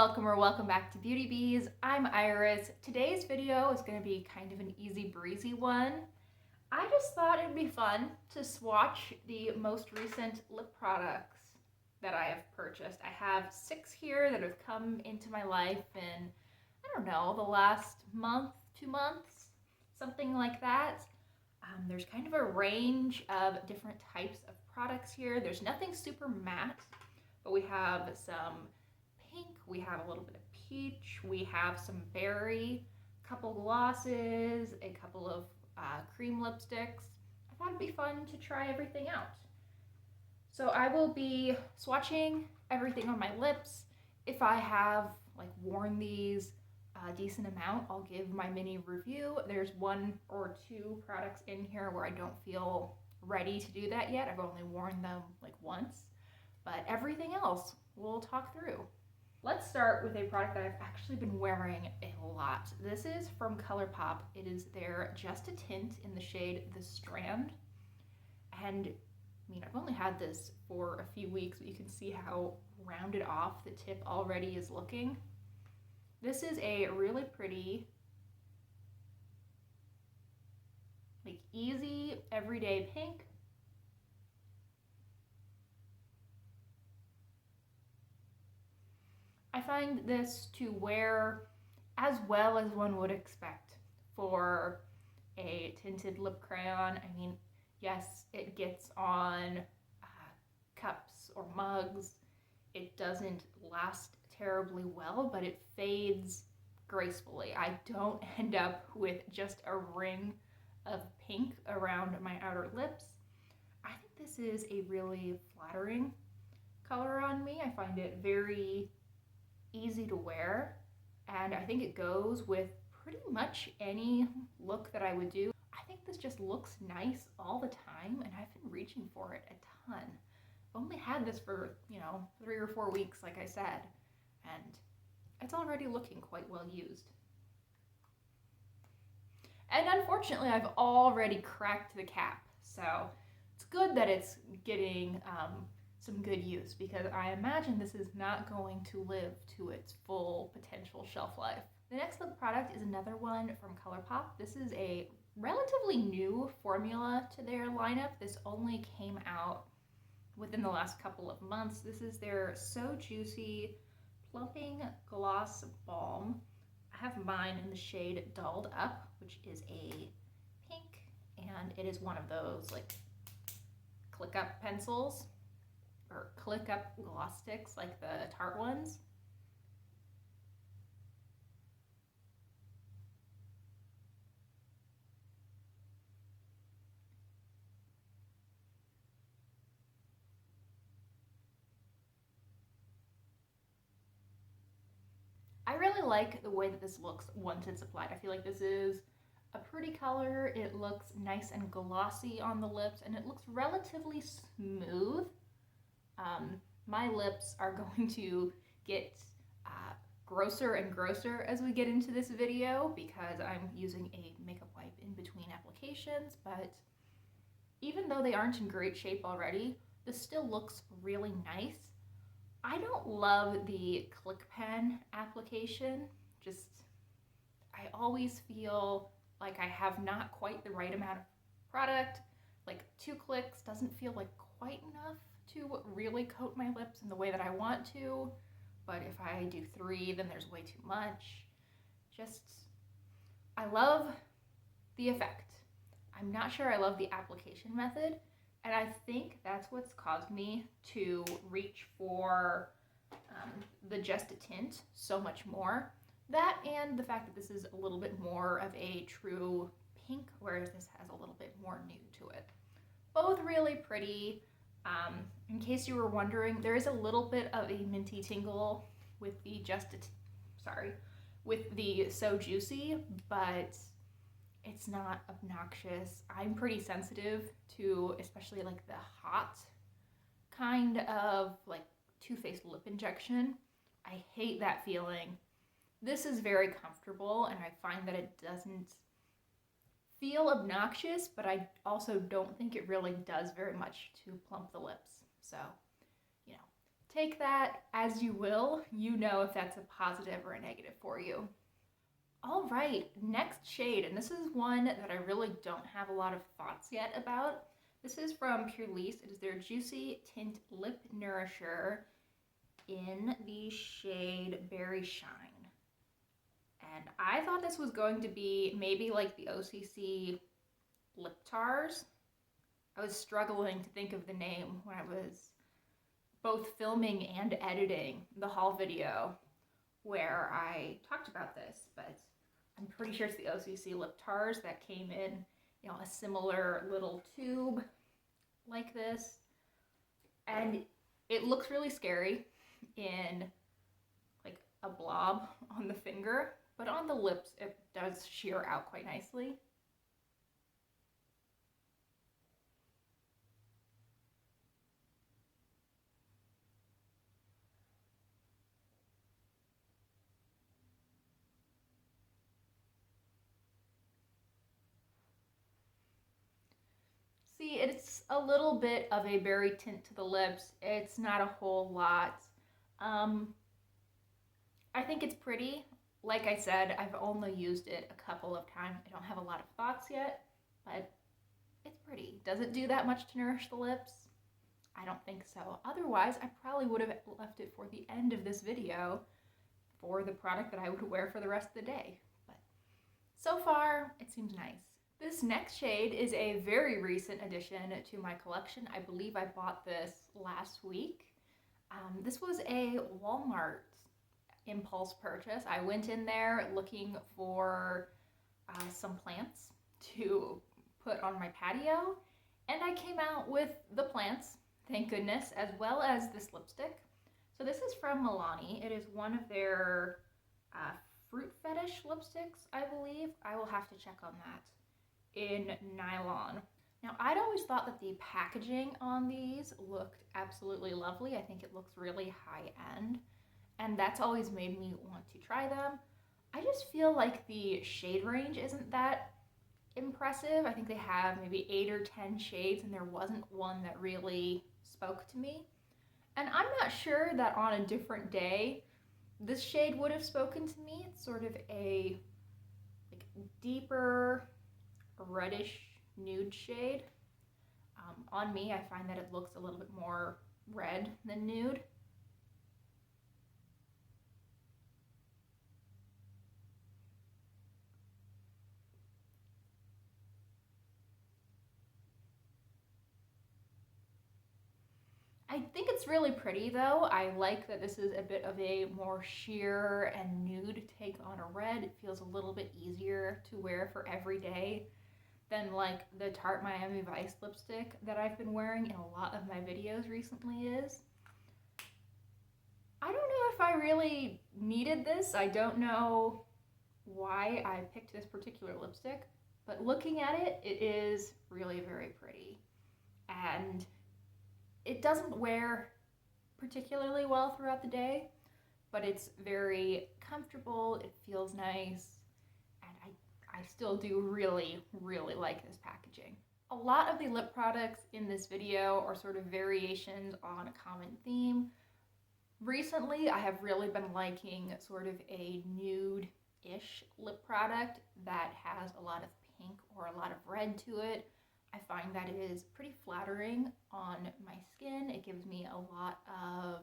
Welcome back to Beauty Bees. I'm Iris. Today's video is going to be kind of an easy breezy one. I just thought it'd be fun to swatch the most recent lip products that I have purchased. I have 6 here that have come into my life in, I don't know, the last month, 2 months, something like that. There's kind of a range of different types of products here. There's nothing super matte, but we have some pink, we have a little bit of peach, we have some berry, a couple glosses, a couple of cream lipsticks. I thought it'd be fun to try everything out. So I will be swatching everything on my lips. If I have worn these a decent amount, I'll give my mini review. There's 1 or 2 products in here where I don't feel ready to do that yet. I've only worn them once, but everything else we'll talk through. Let's start with a product that I've actually been wearing a lot. This is from Colourpop. It is their Just a Tint in the shade The Strand. And I've only had this for a few weeks, but you can see how rounded off the tip already is looking. This is a really pretty, easy, everyday pink. I find this to wear as well as one would expect for a tinted lip crayon. Yes, it gets on cups or mugs. It doesn't last terribly well, but it fades gracefully. I don't end up with just a ring of pink around my outer lips. I think this is a really flattering color on me. I find it very easy to wear, and I think it goes with pretty much any look that I would do. I think this just looks nice all the time, and I've been reaching for it a ton. I've only had this for 3 or 4 weeks, like I said, and it's already looking quite well used. And unfortunately, I've already cracked the cap, so it's good that it's getting some good use, because I imagine this is not going to live to its full potential shelf life. The next lip product is another one from Colourpop. This is a relatively new formula to their lineup. This only came out within the last couple of months. This is their So Juicy Plumping Gloss Balm. I have mine in the shade Dulled Up, which is a pink, and it is one of those click up pencils or click up gloss sticks, like the Tarte ones. I really like the way that this looks once it's applied. I feel like this is a pretty color. It looks nice and glossy on the lips, and it looks relatively smooth. My lips are going to get grosser and grosser as we get into this video, because I'm using a makeup wipe in between applications, but even though they aren't in great shape already, this still looks really nice. I don't love the click pen application. I always feel like I have not quite the right amount of product. 2 clicks doesn't feel quite enough to really coat my lips in the way that I want to, but if I do 3, then there's way too much. I love the effect. I'm not sure I love the application method, and I think that's what's caused me to reach for the Just a Tint so much more. That, and the fact that this is a little bit more of a true pink, whereas this has a little bit more nude to it. Both really pretty. In case you were wondering, there is a little bit of a minty tingle with the with the So Juicy, but it's not obnoxious. I'm pretty sensitive to especially the hot kind of Too Faced lip injection. I hate that feeling. This is very comfortable, and I find that it doesn't feel obnoxious, but I also don't think it really does very much to plump the lips. So, Take that as you will. You know if that's a positive or a negative for you. All right, next shade, and this is one that I really don't have a lot of thoughts yet about. This is from Purlisse. It is their Juicy Tint Lip Nourisher in the shade Berry Shine. And I thought this was going to be maybe like the OCC lip tars. I was struggling to think of the name when I was both filming and editing the haul video where I talked about this, but I'm pretty sure it's the OCC lip tars that came in, a similar little tube like this. And it looks really scary in like a blob on the finger, but on the lips it does sheer out quite nicely. See, it's a little bit of a berry tint to the lips. It's not a whole lot. I think it's pretty. Like I said, I've only used it a couple of times. I don't have a lot of thoughts yet, but it's pretty. Does it do that much to nourish the lips? I don't think so. Otherwise, I probably would have left it for the end of this video for the product that I would wear for the rest of the day. But so far, it seems nice. This next shade is a very recent addition to my collection. I believe I bought this last week. This was a Walmart impulse purchase. I went in there looking for some plants to put on my patio, and I came out with the plants, thank goodness, as well as this lipstick. So this is from Milani. It is one of their fruit fetish lipsticks, I believe. I will have to check on that. In nylon. Now, I'd always thought that the packaging on these looked absolutely lovely. I think it looks really high end, and that's always made me want to try them. I just feel like the shade range isn't that impressive. I think they have maybe 8 or 10 shades, and there wasn't one that really spoke to me. And I'm not sure that on a different day this shade would have spoken to me. It's sort of a like deeper reddish nude shade. On me, I find that it looks a little bit more red than nude. I think it's really pretty though. I like that this is a bit of a more sheer and nude take on a red. It feels a little bit easier to wear for every day than like the Tarte Miami Vice lipstick that I've been wearing in a lot of my videos recently is. I don't know if I really needed this. I don't know why I picked this particular lipstick, but looking at it, it is really very pretty. And it doesn't wear particularly well throughout the day, but it's very comfortable, it feels nice, and I still do really, really like this packaging. A lot of the lip products in this video are sort of variations on a common theme. Recently, I have really been liking sort of a nude-ish lip product that has a lot of pink or a lot of red to it. I find that it is pretty flattering on my skin. It gives me a lot of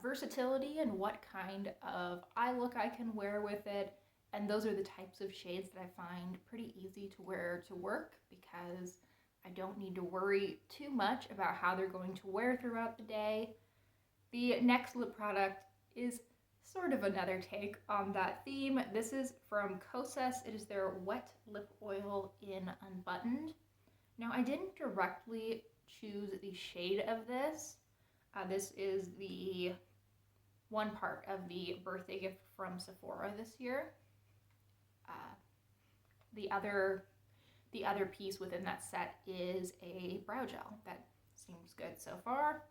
versatility in what kind of eye look I can wear with it. And those are the types of shades that I find pretty easy to wear to work because I don't need to worry too much about how they're going to wear throughout the day. The next lip product is sort of another take on that theme. This is from Kess. It is their Wet Lip Oil in Unbuttoned. Now, I didn't directly choose the shade of this. This is the one part of the birthday gift from Sephora this year. The other piece within that set is a brow gel. That seems good so far.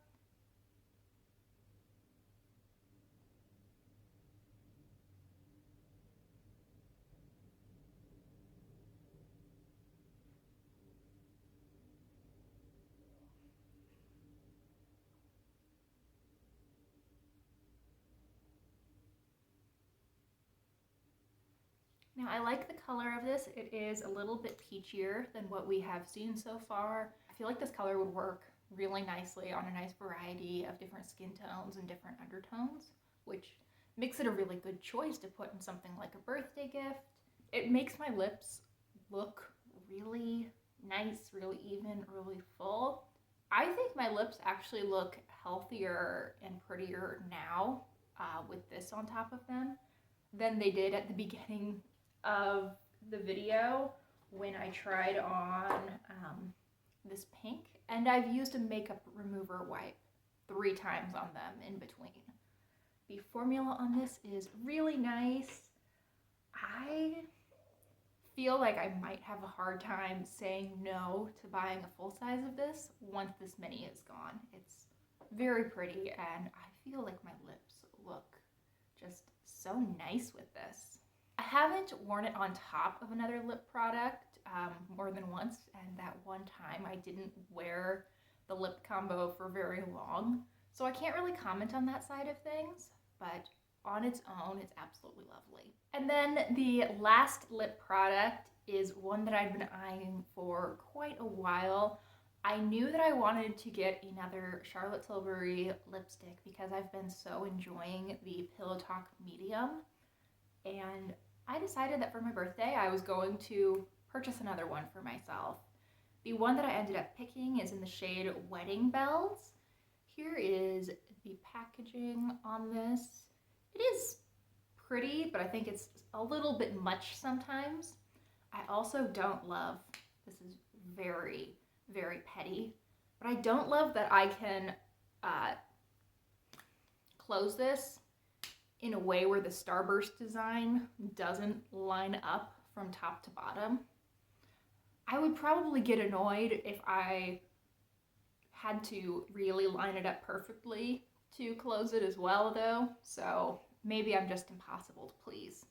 Now I like the color of this. It is a little bit peachier than what we have seen so far. I feel like this color would work really nicely on a nice variety of different skin tones and different undertones, which makes it a really good choice to put in something like a birthday gift. It makes my lips look really nice, really even, really full. I think my lips actually look healthier and prettier now with this on top of them than they did at the beginning of the video when I tried on this pink. And I've used a makeup remover wipe 3 times on them in between. The formula on this is really nice. I feel like I might have a hard time saying no to buying a full size of this once this mini is gone. It's very pretty and I feel like my lips look just so nice with this. I haven't worn it on top of another lip product more than once, and that one time I didn't wear the lip combo for very long, so I can't really comment on that side of things, but on its own, it's absolutely lovely. And then the last lip product is one that I've been eyeing for quite a while. I knew that I wanted to get another Charlotte Tilbury lipstick because I've been so enjoying the Pillow Talk medium, and I decided that for my birthday I was going to purchase another one for myself. The one that I ended up picking is in the shade Wedding Bells. Here is the packaging on this. It is pretty, but I think it's a little bit much sometimes. I also don't love, this is very, very petty, but I don't love that I can close this in a way where the starburst design doesn't line up from top to bottom. I would probably get annoyed if I had to really line it up perfectly to close it as well though, so maybe I'm just impossible to please.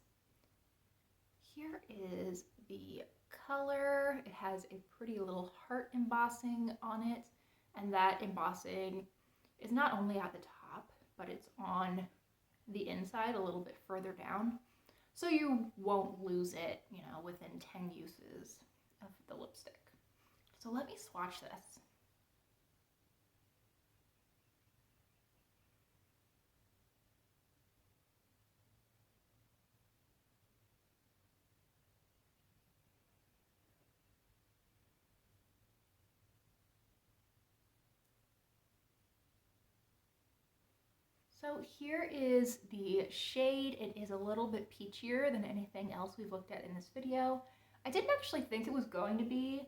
Here is the color. It has a pretty little heart embossing on it, and that embossing is not only at the top, but it's on the inside a little bit further down, so you won't lose it, you know, within 10 uses of the lipstick. So let me swatch this. So here is the shade. It is a little bit peachier than anything else we've looked at in this video. I didn't actually think it was going to be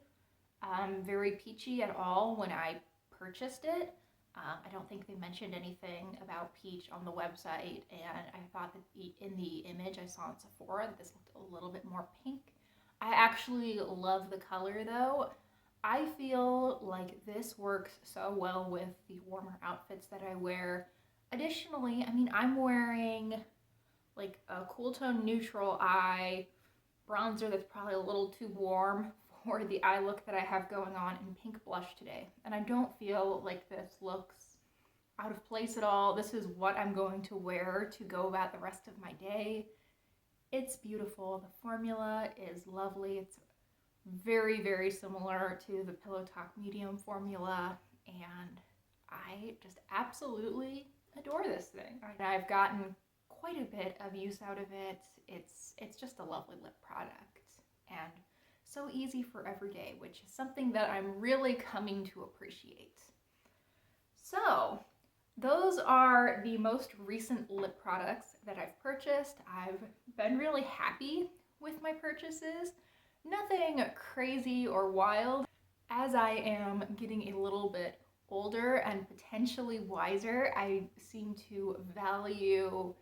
very peachy at all when I purchased it. I don't think they mentioned anything about peach on the website, and I thought that in the image I saw in Sephora that this looked a little bit more pink. I actually love the color though. I feel like this works so well with the warmer outfits that I wear. Additionally, I mean, I'm wearing like a cool tone neutral eye bronzer that's probably a little too warm for the eye look that I have going on in pink blush today. And I don't feel like this looks out of place at all. This is what I'm going to wear to go about the rest of my day. It's beautiful. The formula is lovely. It's very, very similar to the Pillow Talk medium formula, and I just absolutely adore this thing. I've gotten quite a bit of use out of it. It's just a lovely lip product and so easy for every day, which is something that I'm really coming to appreciate. So those are the most recent lip products that I've purchased. I've been really happy with my purchases. Nothing crazy or wild. As I am getting a little bit older and potentially wiser, I seem to value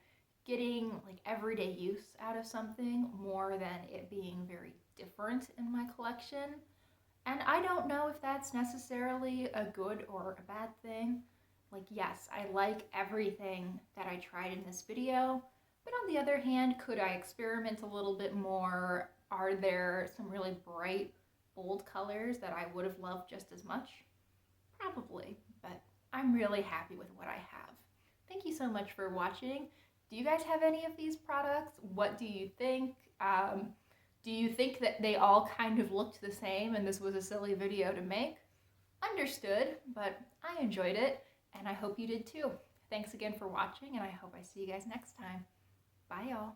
getting like everyday use out of something more than it being very different in my collection. And I don't know if that's necessarily a good or a bad thing. Like, yes, I like everything that I tried in this video, but on the other hand, could I experiment a little bit more? Are there some really bright, bold colors that I would have loved just as much? Probably, but I'm really happy with what I have. Thank you so much for watching. Do you guys have any of these products? What do you think? Do you think that they all kind of looked the same and this was a silly video to make? Understood, but I enjoyed it and I hope you did too. Thanks again for watching and I hope I see you guys next time. Bye y'all.